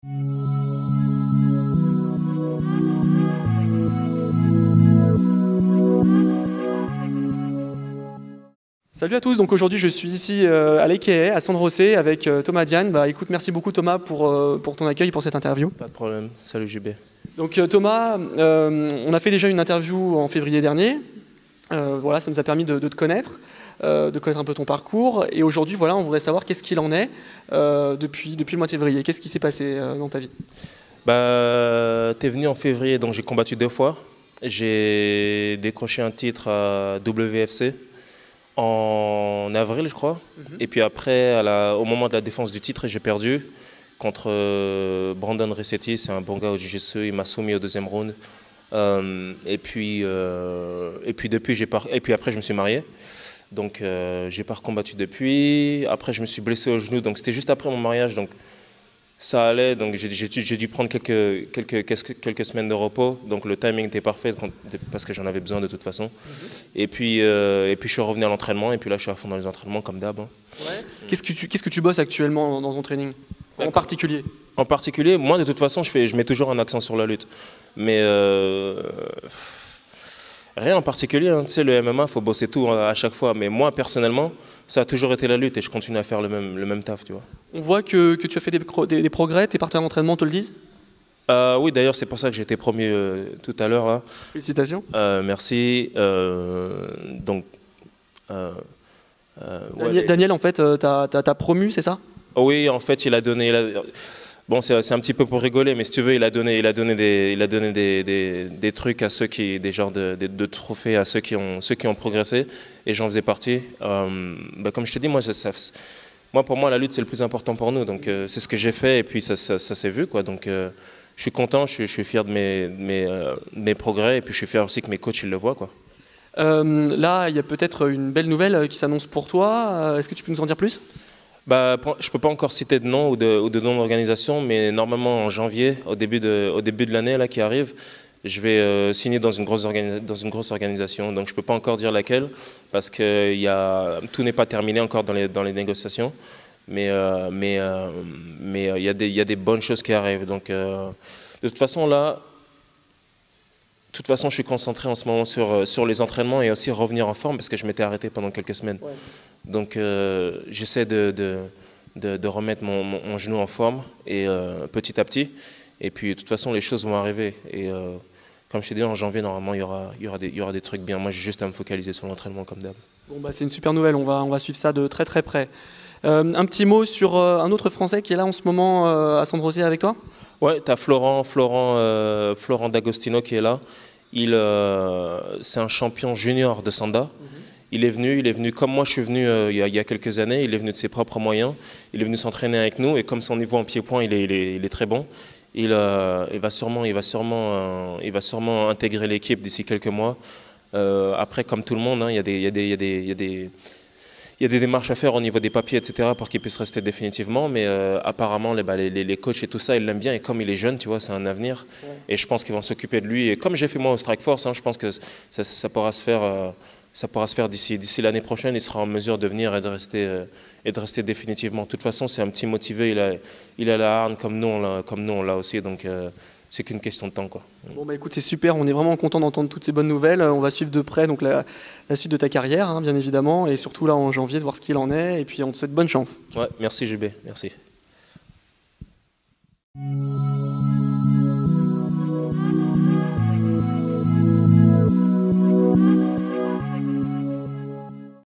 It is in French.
Salut à tous, donc aujourd'hui je suis ici à l'EKE, à San José, avec Thomas Diane. Bah, écoute, merci beaucoup Thomas pour ton accueil, pour cette interview. Pas de problème, salut JB. Donc Thomas, on a fait déjà une interview en février dernier. Voilà, ça nous a permis de te connaître, de connaître un peu ton parcours. Et aujourd'hui, voilà, on voudrait savoir qu'est-ce qu'il en est depuis le mois de février. Qu'est-ce qui s'est passé dans ta vie? Bah, t'es venu en février, donc j'ai combattu 2 fois. J'ai décroché un titre à WFC en avril, je crois. Et puis après, au moment de la défense du titre, j'ai perdu contre Brandon Resetti. C'est un bon gars au Jiu-Jitsu. Il m'a soumis au 2e round. Et puis après, je me suis marié. Donc, j'ai pas recombattu depuis. Après, je me suis blessé au genou. Donc, c'était juste après mon mariage. Donc, ça allait. Donc, j'ai dû prendre quelques semaines de repos. Donc, le timing était parfait parce que j'en avais besoin de toute façon. Et puis, je suis revenu à l'entraînement. Et puis là, je suis à fond dans les entraînements comme d'hab. Hein. Ouais. Qu'est-ce que tu bosses actuellement dans ton training en particulier? En particulier, moi, de toute façon, je mets toujours un accent sur la lutte. Mais rien en particulier. Hein. Tu sais, le MMA, il faut bosser tout à chaque fois. Mais moi, personnellement, ça a toujours été la lutte et je continue à faire le même taf, tu vois. On voit que tu as fait des progrès, tes partenaires d'entraînement te le disent? Oui, d'ailleurs, c'est pour ça que j'ai été promu tout à l'heure. Hein. Félicitations. Merci. Daniel, en fait, t'as promu, c'est ça? Oui, en fait, il a donné... Bon, c'est un petit peu pour rigoler, mais si tu veux, il a donné des trucs à ceux qui... Des genres de trophées à ceux qui ont progressé, et j'en faisais partie. Comme je te dis, pour moi, la lutte, c'est le plus important pour nous. Donc, c'est ce que j'ai fait, et puis ça s'est vu, quoi. Donc, je suis content, je suis fier de mes progrès, et puis je suis fier aussi que mes coachs, ils le voient, quoi. Là, il y a peut-être une belle nouvelle qui s'annonce pour toi. Est-ce que tu peux nous en dire plus? Je ne peux pas encore citer de nom ou de nom d'organisation, mais normalement en janvier, au début de l'année là qui arrive, je vais signer dans une grosse organisation. Donc je ne peux pas encore dire laquelle, parce que tout n'est pas terminé encore dans les négociations. Mais il y a des bonnes choses qui arrivent. Donc de toute façon là, je suis concentré en ce moment sur les entraînements et aussi revenir en forme parce que je m'étais arrêté pendant quelques semaines. Ouais. Donc j'essaie de remettre mon genou en forme et petit à petit. Et puis de toute façon les choses vont arriver. Et comme je t'ai dit, en janvier normalement il y aura des trucs bien. Moi j'ai juste à me focaliser sur l'entraînement comme d'hab. Bon, bah, c'est une super nouvelle, on va suivre ça de très très près. Un petit mot sur un autre Français qui est là en ce moment à San José avec toi? Ouais, tu as Florent D'Agostino qui est là. C'est un champion junior de Sanda. Il est venu comme moi je suis venu il y a quelques années. Il est venu de ses propres moyens. Il est venu s'entraîner avec nous et comme son niveau en pied-point il est très bon. Il va sûrement intégrer l'équipe d'ici quelques mois. Après, comme tout le monde, hein, il y a des démarches à faire au niveau des papiers, etc., pour qu'il puisse rester définitivement. Mais apparemment, les coachs et tout ça, ils l'aiment bien. Et comme il est jeune, tu vois, c'est un avenir. Ouais. Et je pense qu'ils vont s'occuper de lui. Et comme j'ai fait moi au Strikeforce, hein, je pense que ça pourra se faire d'ici l'année prochaine. Il sera en mesure de venir et de rester définitivement. De toute façon, c'est un petit motivé. Il a la hargne comme nous, on l'a aussi. Donc, c'est qu'une question de temps, quoi. Bon, bah écoute, c'est super, on est vraiment content d'entendre toutes ces bonnes nouvelles. On va suivre de près donc, la suite de ta carrière, hein, bien évidemment, et surtout là en janvier, de voir ce qu'il en est, et puis on te souhaite bonne chance. Ouais, merci JB, merci.